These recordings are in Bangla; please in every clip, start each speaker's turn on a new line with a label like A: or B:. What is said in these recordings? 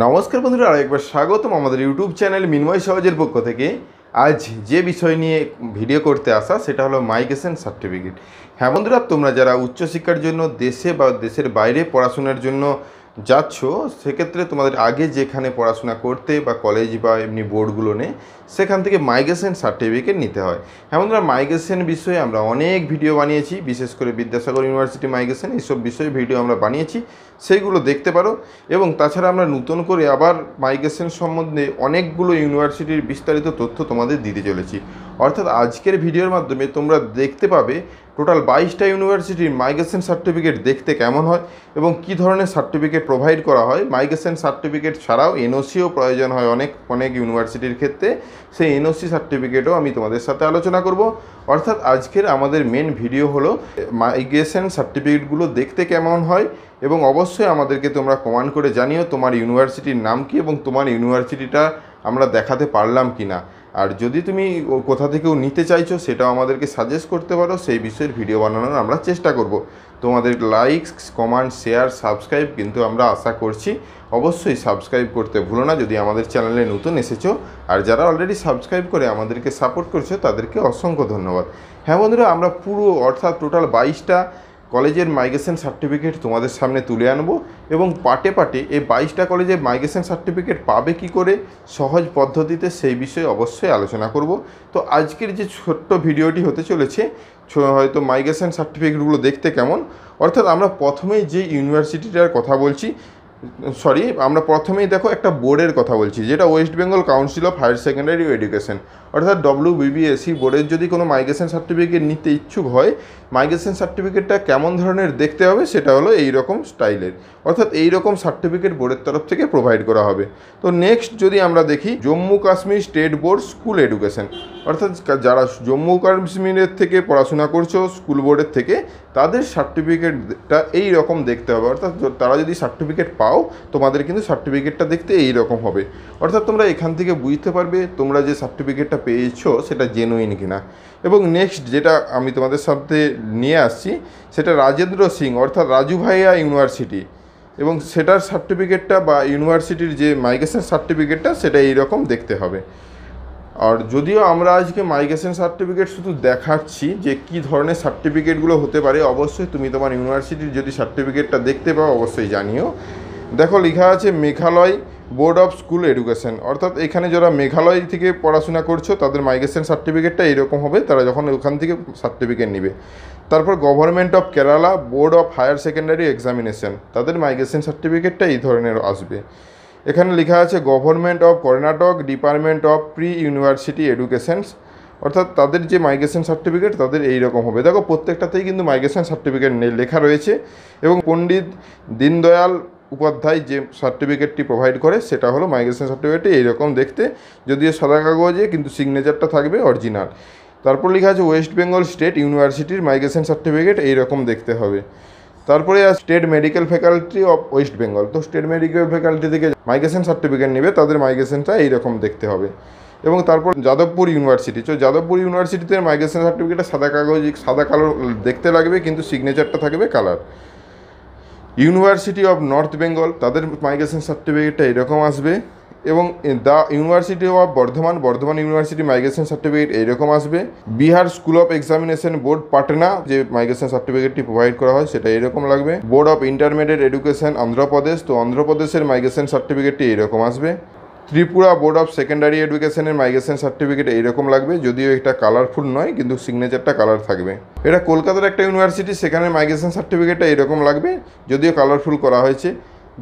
A: নমস্কার বন্ধুরা, আরেকবার স্বাগতম আমাদের ইউটিউব চ্যানেল মিনময় সহজের পক্ষ থেকে। আজ যে বিষয় নিয়ে ভিডিও করতে আসা সেটা হলো মাইগ্রেশন সার্টিফিকেট। হ্যাঁ বন্ধুরা, তোমরা যারা উচ্চশিক্ষার জন্য দেশে বা দেশের বাইরে পড়াশোনার জন্য যাচ্ছ, সেক্ষেত্রে তোমাদের আগে যেখানে পড়াশোনা করতে বা কলেজ বা এমনি বোর্ডগুলো নেই, সেখান থেকে মাইগ্রেশন সার্টিফিকেট নিতে হয়। হ্যাঁ বন্ধুরা, মাইগ্রেশন বিষয়ে আমরা অনেক ভিডিও বানিয়েছি, বিশেষ করে বিদ্যাসাগর ইউনিভার্সিটি মাইগ্রেশন এইসব বিষয়ে ভিডিও আমরা বানিয়েছি, সেইগুলো দেখতে পারো। এবং তাছাড়া আমরা নতুন করে আবার মাইগ্রেশন সম্বন্ধে অনেকগুলো ইউনিভার্সিটির বিস্তারিত তথ্য তোমাদের দিতে চলেছি। অর্থাৎ আজকের ভিডিওর মাধ্যমে তোমরা দেখতে পাবে টোটাল 22টা ইউনিভার্সিটির মাইগ্রেশন সার্টিফিকেট দেখতে কেমন হয় এবং কী ধরনের সার্টিফিকেট প্রোভাইড করা হয়। মাইগ্রেশন সার্টিফিকেট ছাড়াও এনওসিও প্রয়োজন হয় অনেক ইউনিভার্সিটির ক্ষেত্রে, সেই এনওসি সার্টিফিকেটও আমি তোমাদের সাথে আলোচনা করব। অর্থাৎ আজকের আমাদের মেন ভিডিও হলো মাইগ্রেশন সার্টিফিকেটগুলো দেখতে কেমন হয়, এবং অবশ্যই আমাদেরকে তোমরা কমেন্ট করে জানিও তোমার ইউনিভার্সিটির নাম কি এবং তোমার ইউনিভার্সিটিটা আমরা দেখাতে পারলাম কি না। আর যদি তুমি কোথা থেকেও নিতে চাইছো সেটাও আমাদেরকে সাজেস্ট করতে পারো, সেই বিষয়ের ভিডিও বানানোর আমরা চেষ্টা করব। তোমাদের লাইক, কমেন্ট, শেয়ার, সাবস্ক্রাইব কিন্তু আমরা আশা করছি। অবশ্যই সাবস্ক্রাইব করতে ভুলো না যদি আমাদের চ্যানেলে নতুন এসেছো, আর যারা অলরেডি সাবস্ক্রাইব করে আমাদেরকে সাপোর্ট করছো তাদেরকে অসংখ্য ধন্যবাদ। হ্যাঁ বন্ধুরা, আমরা পুরো অর্থাৎ টোটাল 22টা কলেজের মাইগ্রেশন সার্টিফিকেট তোমাদের সামনে তুলে আনবো, এবং পার্টে পার্টে এই 22টা কলেজের মাইগ্রেশন সার্টিফিকেট পাবে কি করে সহজ পদ্ধতিতে, সেই বিষয়ে অবশ্যই আলোচনা করব। তো আজকের যে ছোট্ট ভিডিওটি হতে চলেছে হয়তো মাইগ্রেশন সার্টিফিকেটগুলো দেখতে কেমন। অর্থাৎ আমরা প্রথমেই যে ইউনিভার্সিটিটার কথা বলছি, আমরা প্রথমেই দেখো একটা বোর্ডের কথা বলছি, যেটা West Bengal Council of Higher Secondary Education, অর্থাৎ WBBSE বোর্ডের যদি কোনো মাইগ্রেশন সার্টিফিকেট নিতে ইচ্ছুক হয়, মাইগ্রেশন সার্টিফিকেটটা কেমন ধরনের দেখতে হবে সেটা হলো এই রকম স্টাইলের। অর্থাৎ এই রকম সার্টিফিকেট বোর্ডের তরফ থেকে প্রোভাইড করা হবে। তো নেক্সট যদি আমরা দেখি Jammu Kashmir state board school education, অর্থাৎ যারা জম্মু কাশ্মীরের থেকে পড়াশোনা করছো স্কুল বোর্ডের থেকে, তাদের সার্টিফিকেটটা এই রকম দেখতে হবে। অর্থাৎ তারা যদি সার্টিফিকেট পাও, তোমাদের কিন্তু সার্টিফিকেটটা দেখতে এই রকম হবে। অর্থাৎ তোমরা এখান থেকে বুঝতে পারবে তোমরা যে সার্টিফিকেটটা পেয়েছো সেটা জেনুইন কিনা। এবং নেক্সট যেটা আমি তোমাদের সাথে নিয়ে আসছি সেটা রাজেন্দ্র সিং অর্থাৎ রাজু ভাইয়া ইউনিভার্সিটি, এবং সেটার সার্টিফিকেটটা বা ইউনিভার্সিটির যে মাইগ্রেশন সার্টিফিকেটটা সেটা এইরকম দেখতে হবে। আর যদিও আমরা আজকে মাইগ্রেশন সার্টিফিকেট শুধু দেখাচ্ছি যে কী ধরনের সার্টিফিকেটগুলো হতে পারে, অবশ্যই তুমি তোমার ইউনিভার্সিটির যদি সার্টিফিকেটটা দেখতে পাও অবশ্যই জানিও। দেখো লেখা আছে Meghalaya board of school education, অর্থাৎ এখানে যারা মেঘালয় থেকে পড়াশোনা করছো তাদের মাইগ্রেশন সার্টিফিকেটটা এইরকম হবে, তারা যখন ওখান থেকে সার্টিফিকেট নেবে। তারপর Government of Kerala Board of Higher Secondary Examination, তাদের মাইগ্রেশন সার্টিফিকেটটা এই ধরনের আসবে। এখানে লেখা আছে Government of Karnataka Department of Pre University Educations, অর্থাৎ তাদের যে মাইগ্রেশন সার্টিফিকেট তাদের এই রকম হবে। দেখো প্রত্যেকটাতেই কিন্তু মাইগ্রেশন সার্টিফিকেট লেখা রয়েছে, এবং পণ্ডিত দীনদয়াল উপাধ্যায় যে সার্টিফিকেটটি প্রোভাইড করে সেটা হলো মাইগ্রেশন সার্টিফিকেটটি এইরকম দেখতে, যদিও সাদা কাগজে কিন্তু সিগনেচারটা থাকবে অরিজিনাল। তারপর লেখা আছে ওয়েস্ট বেঙ্গল স্টেট ইউনিভার্সিটির মাইগ্রেশন সার্টিফিকেট এইরকম দেখতে হবে। তারপরে state medical faculty of West Bengal, তো স্টেট মেডিকেল ফ্যাকাল্টি থেকে মাইগ্রেশন সার্টিফিকেট নেবে তাদের মাইগ্রেশনটা এইরকম দেখতে হবে। এবং তারপর যাদবপুর ইউনিভার্সিটি, তো যাদবপুর ইউনিভার্সিটিতে মাইগ্রেশন সার্টিফিকেটটা সাদা কালো দেখতে লাগবে, কিন্তু সিগনেচারটা থাকবে colour. University of north Bengal, তাদের মাইগ্রেশন সার্টিফিকেটটা এরকম আসবে। এবং the university of Bardhaman university migration certificate এইরকম আসবে। Bihar school of examination board Patna, যে মাইগ্রেশন সার্টিফিকেটটি প্রোভাইড করা হয় সেটা এরকম লাগবে। Board of intermediate education Andhra Pradesh, তো অন্ধ্রপ্রদেশের মাইগ্রেশন সার্টিফিকেটটি এইরকম আসবে। ত্রিপুরা বোর্ড অফ সেকেন্ডারি এডুকেশনের মাইগ্রেশন সার্টিফিকেট এইরকম লাগবে, যদিও এটা কালারফুল নয় কিন্তু সিগনেচারটা কালার থাকবে। এটা কলকাতার একটা ইউনিভার্সিটি, সেখানে মাইগ্রেশন সার্টিফিকেটটা এরকম লাগবে, যদিও কালারফুল করা হয়েছে।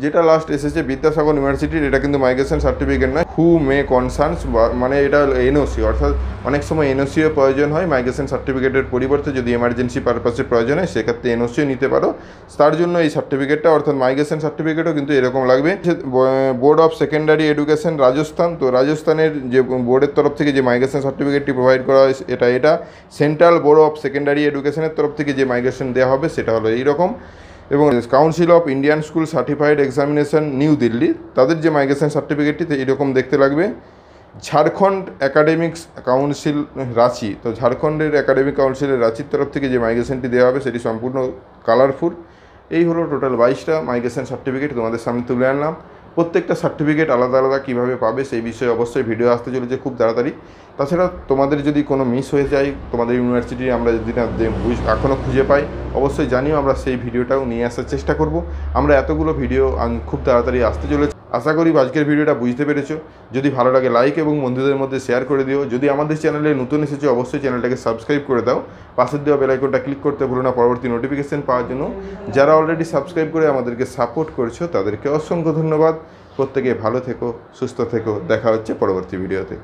A: যেটা লাস্ট এসেছে বিদ্যাসাগর ইউনিভার্সিটির, এটা কিন্তু মাইগ্রেশন সার্টিফিকেট নয়, হু মে কনসার্নস, মানে এটা এনওসি, অর্থাৎ অনেক সময় এনওসিও প্রয়োজন হয় মাইগ্রেশন সার্টিফিকেটের পরিবর্তে। যদি এমার্জেন্সি পারপাসে প্রয়োজন হয় সেক্ষেত্রে এনওসিও নিতে পারো, তার জন্য এই সার্টিফিকেটটা অর্থাৎ মাইগ্রেশন সার্টিফিকেটও কিন্তু এরকম লাগবে। Board of secondary education Rajasthan, তো রাজস্থানের যে বোর্ডের তরফ থেকে যে মাইগ্রেশন সার্টিফিকেটটি প্রোভাইড করা হয় এটা সেন্ট্রাল বোর্ড অফ সেকেন্ডারি এডুকেশনের তরফ থেকে যে মাইগ্রেশন দেওয়া হবে সেটা হলো এইরকম। এবং council of Indian school certified examination new Delhi, তাদের যে মাইগ্রেশন সার্টিফিকেটটি এরকম দেখতে লাগবে। ঝাড়খণ্ড একাডেমিক্স কাউন্সিল রাঁচি, তো ঝাড়খণ্ডের একাডেমিক কাউন্সিলের রাঁচির তরফ থেকে যে মাইগ্রেশনটি দেওয়া হবে সেটি সম্পূর্ণ কালারফুল। এই হলো টোটাল 22টা মাইগ্রেশন সার্টিফিকেট তোমাদের সামনে তুলে আনলাম। প্রত্যেকটা সার্টিফিকেট আলাদা আলাদা কীভাবে পাবে সেই বিষয়ে অবশ্যই ভিডিও আসতে চলেছে খুব তাড়াতাড়ি। তাছাড়া তোমাদের যদি কোনো মিস হয়ে যায় তোমাদের ইউনিভার্সিটি আমরা যদি না এখনও খুঁজে পাই অবশ্যই জানিও, আমরা সেই ভিডিওটাও নিয়ে আসার চেষ্টা করব। আমরা এতগুলো ভিডিও খুব তাড়াতাড়ি আসতে চলেছে। আশা করি আজকের ভিডিওটা বুঝতে পেরেছো। যদি ভালো লাগে লাইক এবং বন্ধুদের মধ্যে শেয়ার করে দিও। যদি আমাদের চ্যানেলে নতুন এসেছো অবশ্যই চ্যানেলটাকে সাবস্ক্রাইব করে দাও। পাশের দেওয়া বেল আইকনটা ক্লিক করতে ভুলো না পরবর্তী নোটিফিকেশন পাওয়ার জন্য। যারা অলরেডি সাবস্ক্রাইব করে আমাদেরকে সাপোর্ট করছো তাদেরকে অসংখ্য ধন্যবাদ। প্রত্যেকে ভালো থেকো, সুস্থ থেকো। দেখা হচ্ছে পরবর্তী ভিডিওতে।